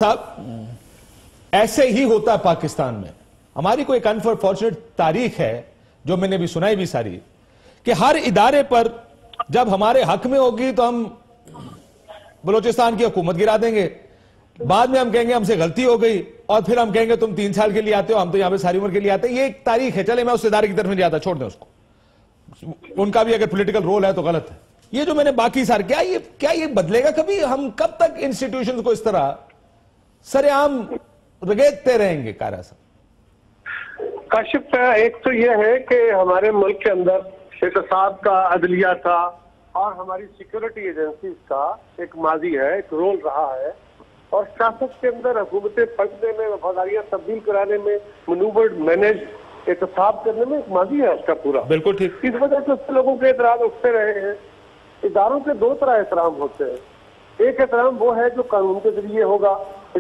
साहब, ऐसे ही होता है पाकिस्तान में। हमारी कोई एक अनफॉर्चुनेट तारीख है जो मैंने भी सुनाई भी सारी, कि हर इदारे पर जब हमारे हक में होगी तो हम बलूचिस्तान की हुकूमत गिरा देंगे, बाद में हम कहेंगे हमसे गलती हो गई, और फिर हम कहेंगे तुम 3 साल के लिए आते हो, हम तो यहां पे सारी उम्र के लिए आते हैं। ये एक तारीख है। चले मैं उस इदारे की तरफ नहीं जाता, छोड़ दें उसको, उनका भी अगर पॉलिटिकल रोल है तो गलत है। ये जो मैंने बाकी सारे क्या ये बदलेगा कभी? हम कब तक इंस्टीट्यूशंस को इस तरह सरेआम रगेदते रहेंगे? कारा साहब, काशिफ, एक तो यह है कि हमारे मुल्क के अंदर एहतसाब का, अदलिया का और हमारी सिक्योरिटी एजेंसीज का एक माजी है, एक रोल रहा है, और सियासत के अंदर हुकूमतें पलटने में, वफादारियां तब्दील कराने में, मनूवर्ड मैनेज एहतसाब करने में एक माजी है उसका पूरा। बिल्कुल ठीक। इस वजह से उससे लोगों के एतराज उठते रहे हैं। इदारों के 2 तरह एहतराम होते हैं। एक एहतराम वो है जो कानून के जरिए होगा,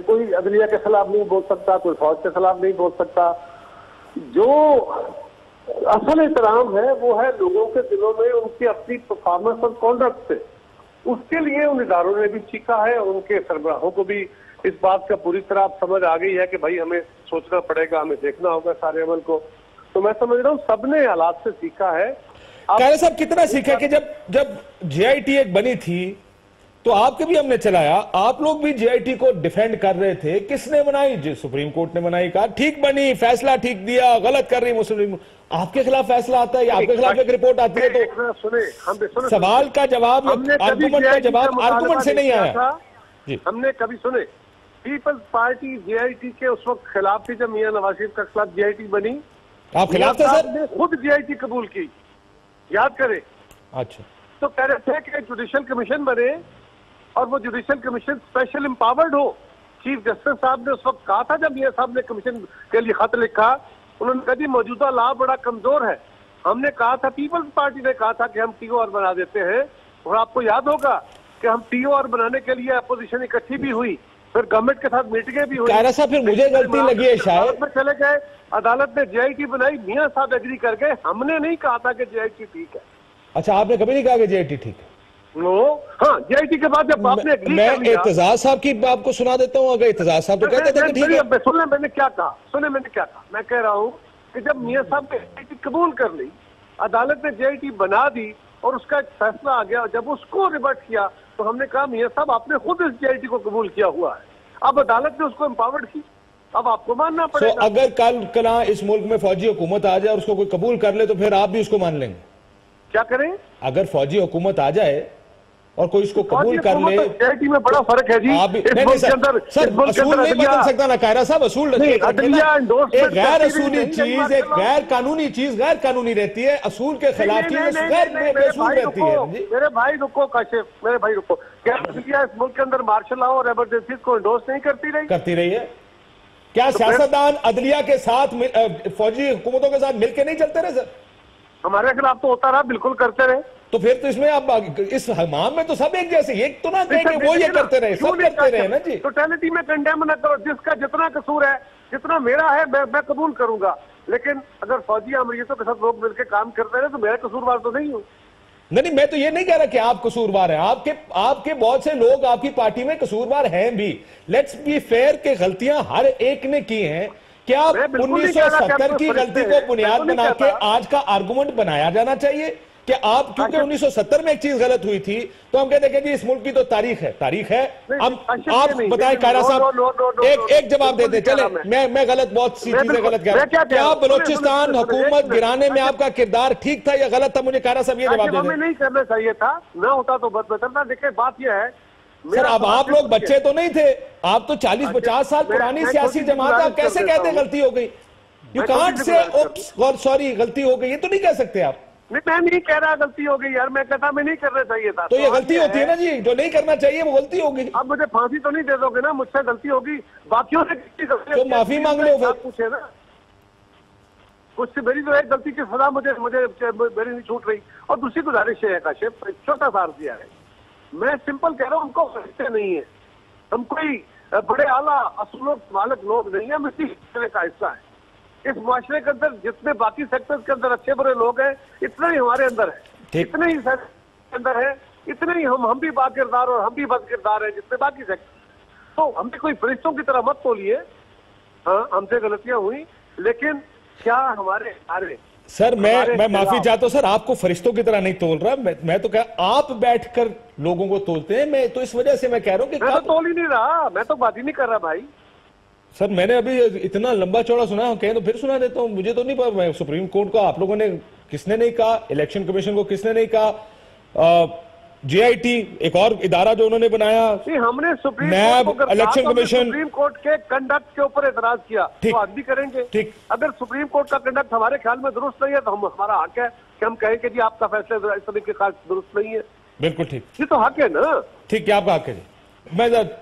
कोई अदलिया के खिलाफ नहीं बोल सकता, कोई फौज के खिलाफ नहीं बोल सकता। जो असल एहतराम है वो है लोगों के दिलों में उनकी अपनी परफॉर्मेंस और कॉन्डक्ट से। उसके लिए उन इदारों ने भी चीखा है, उनके सरबराहों को भी इस बात का पूरी तरह समझ आ गई है कि भाई हमें सोचना पड़ेगा, हमें देखना होगा सारे अमल को। तो मैं समझ रहा हूँ सबने हालात से सीखा है। कारा साहब, कितना सीखा कि जब JIT एक बनी थी तो आपके भी हमने चलाया, आप लोग भी JIT को डिफेंड कर रहे थे। किसने बनाई? सुप्रीम कोर्ट ने बनाई, कहा ठीक बनी, फैसला ठीक दिया, गलत कर रही मुस्लिम। आपके खिलाफ फैसला आता है या आपके खिलाफ एक रिपोर्ट आती है तो सुने सवाल का जवाब, आर्गुमेंट का जवाब आर्गुमेंट से नहीं आया। हमने कभी सुने पीपल्स पार्टी JIT के उस वक्त खिलाफ थी जब मियां नवाज शरीफ के खिलाफ JIT बनी? आप खिलाफ थे सर? खुद JIT कबूल की, याद करें। अच्छा, तो कह रहे थे कि जुडिशियल कमीशन बने और वो जुडिशियल कमीशन स्पेशल एम्पावर्ड हो। चीफ जस्टिस साहब ने उस वक्त कहा था, जब मियां साहब ने कमीशन के लिए खत लिखा, उन्होंने कहा जी मौजूदा लॉ बड़ा कमजोर है। हमने कहा था, पीपल्स पार्टी ने कहा था कि हम TOR बना देते हैं, और आपको याद होगा कि हम TOR बनाने के लिए अपोजिशन इकट्ठी भी हुई, फिर गवर्नमेंट के साथ मीटिंगें भी हुई। फिर मुझे गलती लगी है शायद, में चले गए, अदालत ने JIT बनाई, मियां साहब एग्री कर गए। हमने नहीं कहा था कि JIT ठीक है। अच्छा, आपने कभी नहीं कहा कि JIT ठीक है? हाँ, JIT के बाद जब आपने मैं एतजाज साहब की आपको सुना देता हूँ। अगर एतजाज साहब तो कहते थे कि ठीक है। सुने मैंने क्या कहा, मैं कह रहा हूँ कि जब मियां साहब ने JIT कबूल कर ली, अदालत ने JIT बना दी और उसका एक फैसला आ गया, जब उसको रिवर्ट किया तो हमने कहा मियां साहब आपने खुद इस JIT को कबूल किया हुआ है, अब अदालत ने उसको एम्पावर्ड की, अब आपको मानना पड़ेगा। अगर कल इस मुल्क में फौजी हुकूमत आ जाए और उसको कोई कबूल कर ले तो फिर आप भी उसको मान लेंगे? क्या करें? अगर फौजी हुकूमत आ जाए और कोई इसको कबूल कर ले, JIT में बड़ा फर्क है जी। सर, असूल नहीं बदल सकता ना कायरा साहब, असूल एक गैर असूली चीज, एक गैर कानूनी चीज गैर कानूनी रहती है, असूल के खिलाफ चीज गैर बेसूल रहती है। मेरे भाई रुको काशिफ, मेरे भाई रुको, क्या अदलिया इस मुल्क के अंदर मार्शल लॉ और एमरजेंसी को इंडोर्स नहीं करती रही है? क्या सियासतदान अदलिया के साथ, फौजी हुकूमतों के साथ मिलकर नहीं चलते रहे सर? हमारे खिलाफ तो होता रहा, बिल्कुल करते रहे। तो फिर तो इसमें आप इस हमाम में तो सब एक जैसे, एक तो ना कहेंगे वो ये करते रहे, सब करते रहे ना जी। टोटलिटी में कंडेम न करो, जिसका जितना कसूर है, जितना मेरा है मैं कबूल करूंगा, लेकिन अगर फौजी अमरीतों के साथ लोग मिलकर काम करते रहे तो मैं कसूरवार तो नहीं हूँ। नहीं, मैं तो ये नहीं कह रहा कि आप कसूरवार हैं, आपके बहुत से लोग आपकी पार्टी में कसूरवार हैं भी। लेट्स बी फेयर कि गलतियां हर एक ने की हैं। क्या 1970 की गलती को बुनियाद बना के आज का आर्गुमेंट बनाया जाना चाहिए कि आप, क्योंकि 1970 में एक चीज गलत हुई थी तो हम कहते हैं कि इस मुल्क की तो तारीख है। अब आप बताएं कायरा साहब, एक जवाब देते चले। मैं गलत, बहुत सी चीजें गलत कह रहा हूं। क्या बलोचिस्तान हुकूमत गिराने में आपका किरदार ठीक था या गलत था? मुझे कायरा साहब ये जवाब दे दें। नहीं करना चाहिए था, ना होता तो बहुत बेहतर था। देखिए बात यह है सर, अब आप लोग बच्चे तो नहीं थे, आप तो 40-50 साल पुरानी सियासी जमात, आप कैसे कहते गलती हो गई? यू कांट से ओप्स और सॉरी गलती हो गई, ये तो नहीं कह सकते आप। मैं नहीं कह रहा गलती हो गई यार, मैं कहता मैं नहीं करना चाहिए था। तो ये गलती होती है ना जी, जो नहीं करना चाहिए वो गलती होगी। अब मुझे फांसी तो नहीं दे दोगे ना? मुझसे गलती होगी, बाकियों से तो माफी मांग लो फिर। पूछे ना, कुछ मेरी तो एक गलती की सजा मुझे मेरी नहीं छूट रही। और दूसरी गुजारिश है काशिफ, छोटा सा अर्ज है, मैं सिंपल कह रहा हूँ, हमको फरिश्ते नहीं है, हम कोई बड़े आला असूलों मालिक लोग नहीं है, हम इसी का हिस्सा है। इस माशरे के अंदर जितने बाकी सेक्टर्स के अंदर अच्छे बुरे लोग हैं, इतने ही हमारे अंदर है, इतने ही सेक्टर के अंदर है, इतने ही हम भी बा किरदार और हम भी बद किरदार हैं जितने बाकी सेक्टर। तो हमने कोई फरिश्तों की तरह मत तोलिए। हाँ, हमसे गलतियां हुई, लेकिन क्या हमारे इदारे सर मैं माफी चाहता हूं सर, आपको फरिश्तों की तरह नहीं तोल रहा, मैं तो कह आप बैठकर लोगों को तोलते हैं, मैं तो इस वजह से मैं कह रहा हूं कि मैं तो तोल ही नहीं रहा, मैं तो बात ही नहीं कर रहा भाई। सर मैंने अभी इतना लंबा चौड़ा सुना, कहें तो फिर सुना देता हूं, मुझे तो नहीं पता सुप्रीम कोर्ट को आप लोगों ने किसने नहीं कहा, इलेक्शन कमीशन को किसने नहीं कहा, जेआईटी एक और इदारा जो उन्होंने बनाया, हमने सुप्रीम नैब, कोर्ट को इलेक्शन कमीशन, सुप्रीम कोर्ट के कंडक्ट के ऊपर एतराज किया, तो आज भी करेंगे। ठीक, अगर सुप्रीम कोर्ट का कंडक्ट हमारे ख्याल में दुरुस्त नहीं है तो हमारा हक है कि हम कहें कि जी आपका फैसला इस तरीके का दुरुस्त नहीं है। बिल्कुल ठीक, ये तो हक है ना। ठीक है, आपका हक है जी। मैं